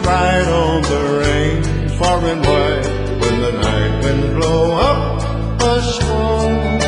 ride on the range far and wide when the night winds blow up a storm.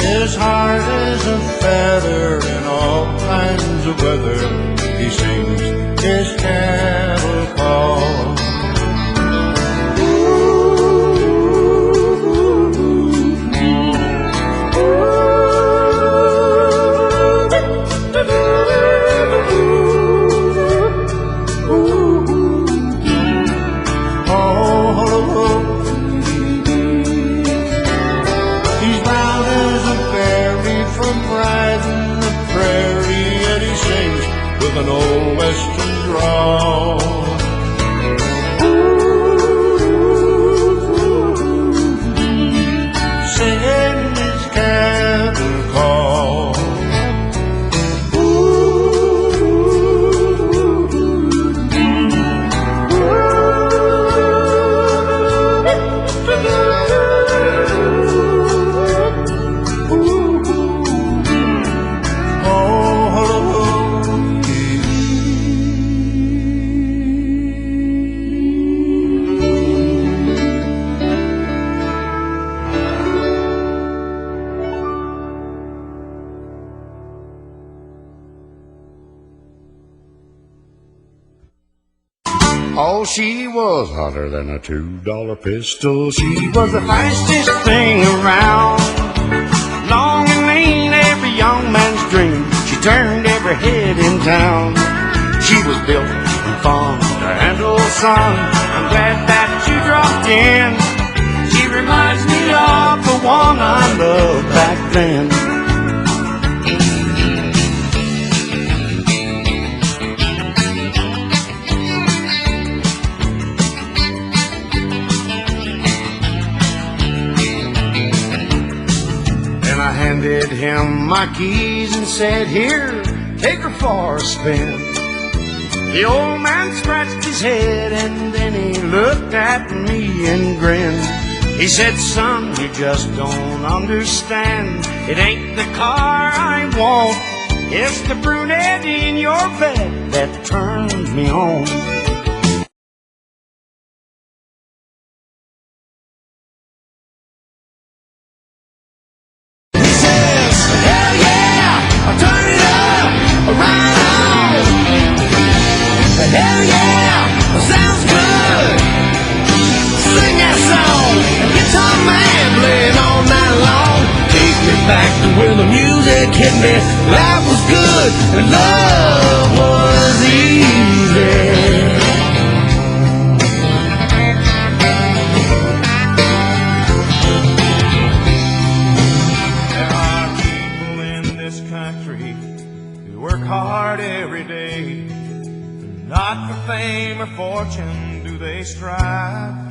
His heart is a feather in all kinds of weather. He sings his cattle call. An old western drawl. Singing his cattle call. Oh, she was hotter than a $2 pistol. She was the fastest thing around. Long and lean, every young man's dream. She turned every head in town. She was built and fun to handle, son. I'm glad that you dropped in. She reminds me of the one I loved back then. I handed him my keys and said, here, take her for a spin. The old man scratched his head and then he looked at me and grinned. He said, son, you just don't understand. It ain't the car I want. It's the brunette in your bed that turns me on. Hell yeah, sounds good. Sing that song, guitar man playing all night long. Take me back to when the music hit me. Life was good and love was easy. There are people in this country who work hard every day. Not for fame or fortune do they strive,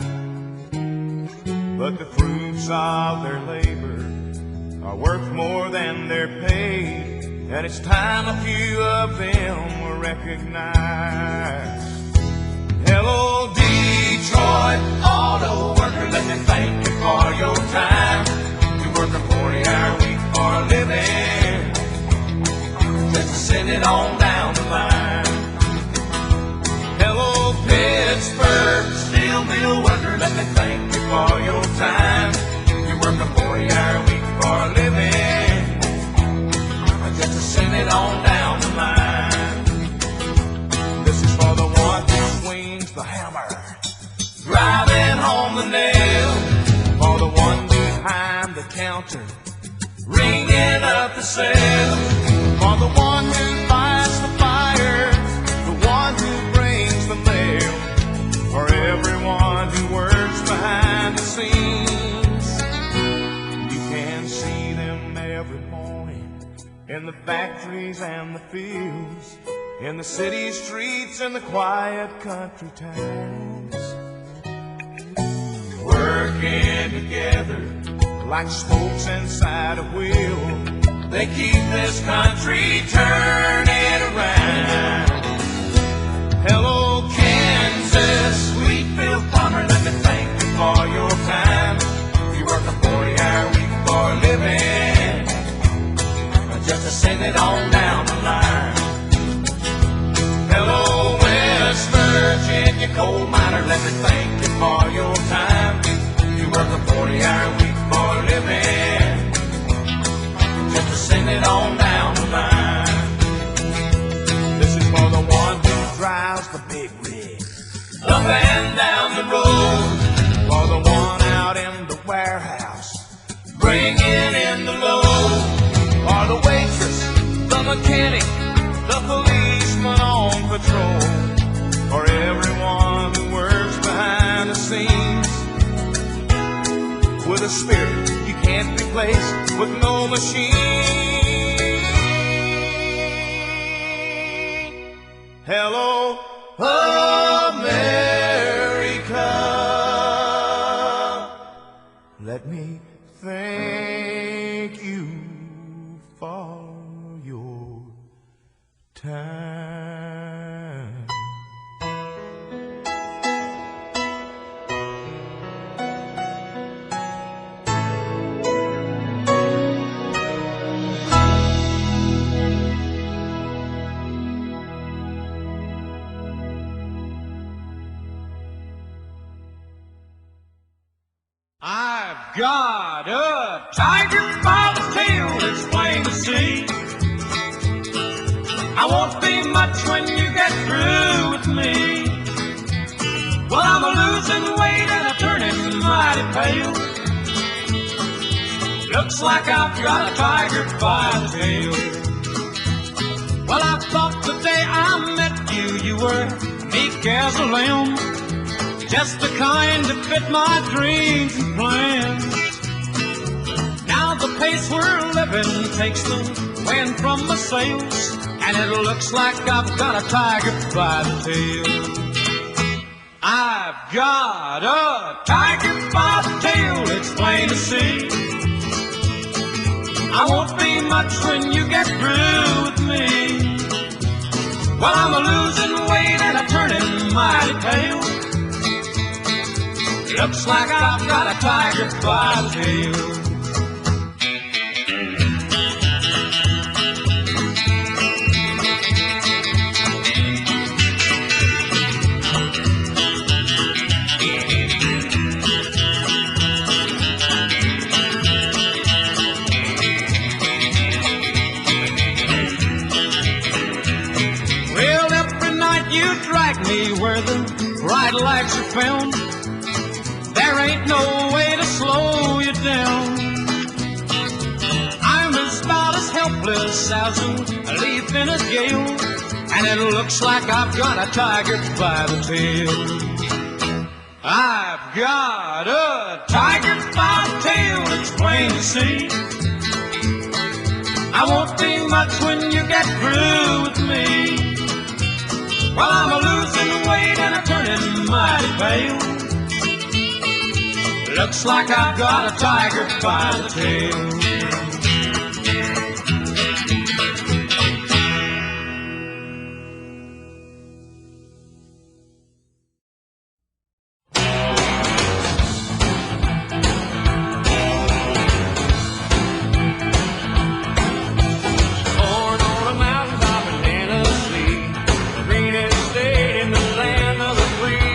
but the fruits of their labor are worth more than they're paid, and it's time a few of them were recognized. Hello, Detroit auto worker, let me thank you for your time. You work a 40-hour week for a living, just to send it on down the line. Hello, Pittsburgh steel mill worker, let me thank you for your time. You work a 40-hour week for a living, just to send it on down the line. This is for the one who swings the hammer, driving home the nail. For the one behind the counter, ringing up the sale. For the one who fights the fires, the one who brings the mail. For everyone who works behind the scenes, you can see them every morning in the factories and the fields, in the city streets and the quiet country towns, working together like spokes inside a wheel. They keep this country turning around. Hello, Kansas, Wheatfield farmer, let me thank you for your time. You work a 40-hour week for a living, just to send it on down the line. Hello, Westford coal miner, let me thank you for your time. You work a 40-hour week for a living, just to send it on down the line. This is for the one who drives the big rig up and down the road, for the one out in the warehouse bringing in the load, for the waitress, the mechanic, the policeman on patrol, for everyone who works behind the scenes with a spirit you can't replace with no machine. Hello, America. Let me thank you for your time. I've got a tiger by the tail, it's plain to see. I won't be much when you get through with me. Well, I'm a-losing weight and I'm turning mighty pale. Looks like I've got a tiger by the tail. Well, I thought the day I met you, you were meek as a lamb, just the kind that fit my dreams and plans. Now the pace we're living takes the wind from my sails, and it looks like I've got a tiger by the tail. I've got a tiger by the tail, it's plain to see. I won't be much when you get through with me. Well, I'm a-losing weight and I'm turning mighty pale. Looks like I've got a tiger by the tail. Well, every night you drag me where the bright lights are found. There ain't no way to slow you down. I'm about as helpless as a leaf in a gale, and it looks like I've got a tiger by the tail. I've got a tiger by the tail, it's plain to see. I won't be much when you get through with me. Well, I'm a-losing weight and I'm turning mighty pale. Looks like I've got a tiger by the tail. Born on a mountaintop in Tennessee, the greenest state in the land of the free.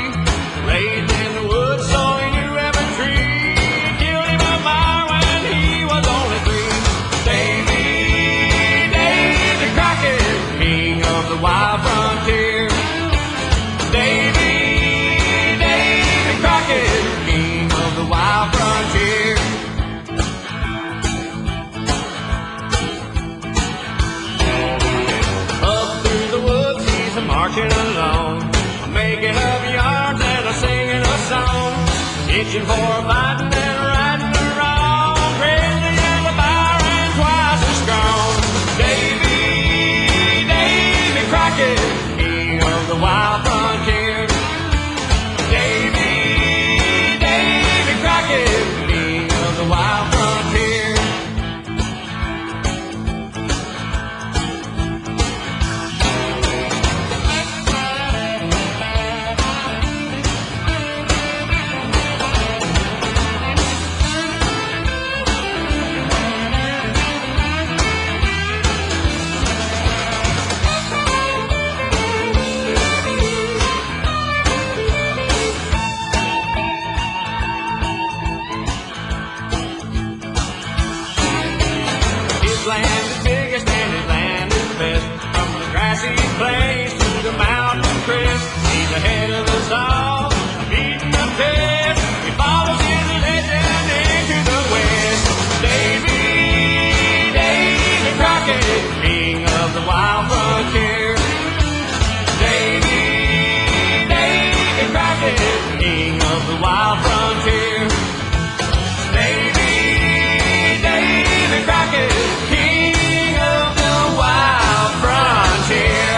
Raised in the woods, so he knew every tree. Killed him a fire when he was only 3. Davy Crockett, king of the wild frontier. Davy Crockett, king of the wild frontier. Up through the woods he's a-marching along, making up yards and a-singing a song, itching for a fighting and riding around, crazy as a fire and twice as strong. Davy Crockett, king of the wild frontier. Davy Crockett, king of the wild frontier. his land is biggest and his land is best. From the grassy place to the mountain crest, he's ahead of us all, beating the test. He follows his legend into the west. Davy Crockett, king of the wild frontier. Davy Crockett, king of the wild frontier. Davy Crockett, king of the wild frontier.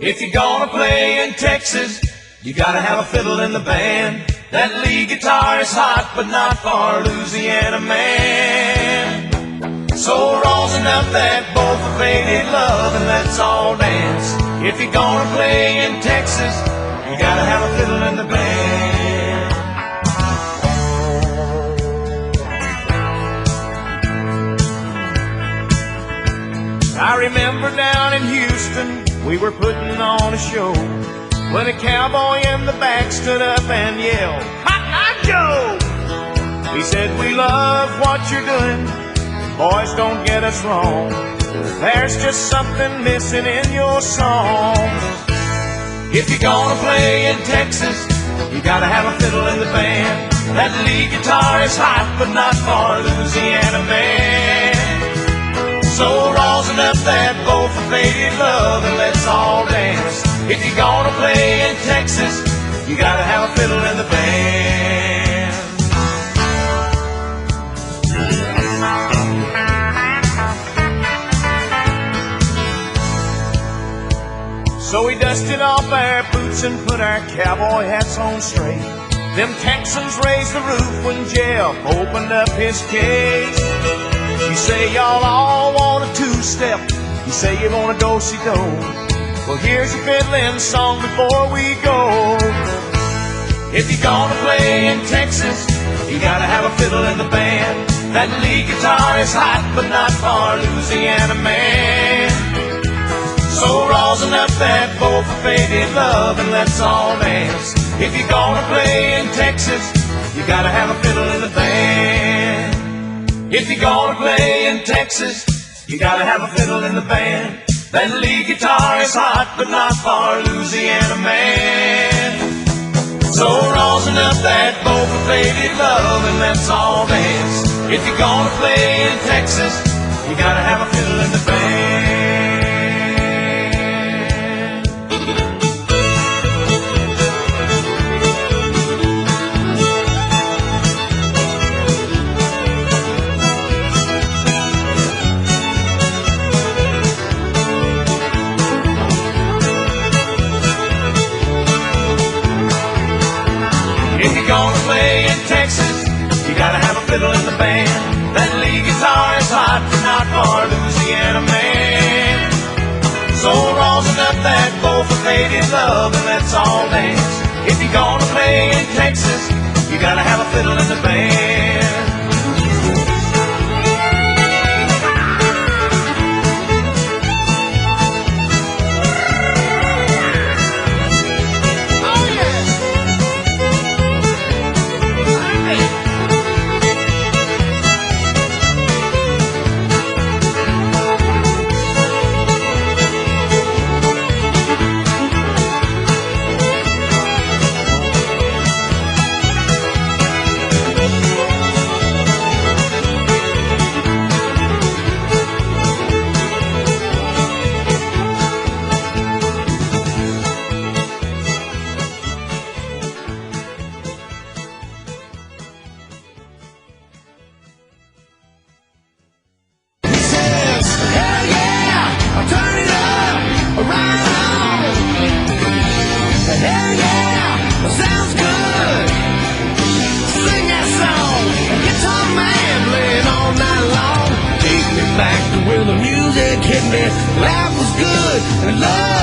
If you're gonna play in Texas, you gotta have a fiddle in the band. That lead guitar is hot, but not for a Louisiana man. So rosin up that bowl for faded love and let's all dance. If you're gonna play in Texas, you gotta have a fiddle in the band. I remember down in Houston, we were putting on a show when a cowboy in the back stood up and yelled, "Ha-ha, Joe!" He said, "We love what you're doing, boys, don't get us wrong. There's just something missing in your song. If you're gonna play in Texas, you gotta have a fiddle in the band. That lead guitar is hot, but not for a Louisiana man. So rosin up that bowl for faded love and let's all dance. If you're gonna play in Texas, you gotta have a fiddle in the band." So we dusted off our boots and put our cowboy hats on straight. Them Texans raised the roof when Jeff opened up his case. You say y'all all want a two-step, you say you want a do-si-do. Well, here's a fiddling song before we go. If you're gonna play in Texas, you gotta have a fiddle in the band. That lead guitar is hot, but not for a Louisiana man. So rosin up that bowl for faded love and let's all dance. If you're gonna play in Texas, you gotta have a fiddle in the band. If you're gonna play in Texas, you gotta have a fiddle in the band. That lead guitar is hot, but not for a Louisiana man. So rosin up that bowl for faded love and let's all dance. If you're gonna play in Texas, you gotta have a fiddle in the band. If you're gonna play in Texas, you gotta have a fiddle in the band. That lead guitar is hot, but not for a Louisiana man. So rosin up that bowl for faded love and let's all dance. If you're gonna play in Texas, you gotta have a fiddle in the band. Life was good and love